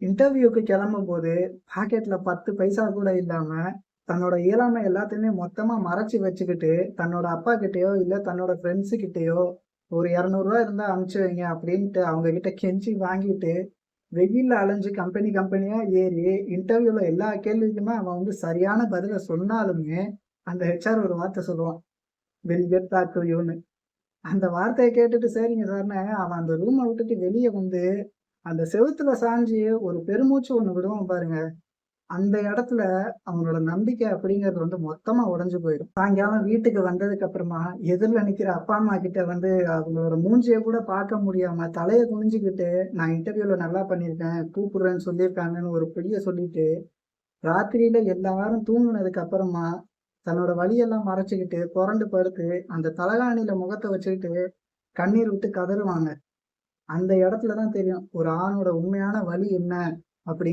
இன்டர்வியூக்கு கிளம்பும்போது பாக்கெட்ல 10 பைசா கூட இல்லாம, தன்னோட இயலாமை எல்லாத்தையுமே மொத்தமா மறைச்சு வச்சுக்கிட்டு, தன்னோட அப்பா கிட்டயோ, இல்ல தன்னோட ஃப்ரெண்ட்ஸ் கிட்டயோ, ஒரு ரூ. 200 இருந்தா அனுப்பிச்சு வைங்க அப்படின்ட்டு அவங்க கிட்ட கெஞ்சி வாங்கிட்டு, வெயில்ல அலைஞ்சு கம்பெனி கம்பெனியா ஏறி, இன்டர்வியூல எல்லா கேள்விக்குமே அவன் சரியான பதில சொன்னாலுமே, அந்த ஹெச்ஆர் ஒரு வார்த்தை சொல்லுவான். "வில் கெட் பேக் டூ யூன்னு." அந்த வார்த்தைய கேட்டுட்டு சரிங்க சார்ன்னு அவன் அந்த ரூம விட்டுட்டு வெளிய வந்து, அந்த செவுத்துல சாஞ்சு ஒரு பெருமூச்சு ஒண்ணு விடுவான் பாருங்க. அந்த இடத்துல அவனோட நம்பிக்கை அப்படிங்கிறது மொத்தமா உடைஞ்சு போயிரும். சாயங்காலம் வீட்டுக்கு வந்ததுக்கு அப்புறமா, எதிர்ல நிக்கிற அப்பா, அம்மா கிட்ட அவங்களோட மூஞ்சிய கூட பார்க்க முடியாம, தலைய குனிஞ்சுகிட்டு, "நான் இன்டர்வியூல நல்லா பண்ணியிருக்கேன். கூப்பிடுறேன்னு சொல்லியிருக்காங்கன்னு" ஒரு பொய்ய சொல்லிட்டு, ராத்திரியில எல்லாரும் தூங்குனதுக்கு அப்புறமா, தன்னோட வலியெல்லாம் மறைச்சுக்கிட்டு, புரண்டு படுத்து, அந்த தலகாணியில முகத்த வச்சுக்கிட்டு, கண்ணீர் விட்டு கதறுவாங்க. அந்த இடத்துல தான் தெரியும், ஒரு ஆணோட உண்மையான வலி என்ன அப்படி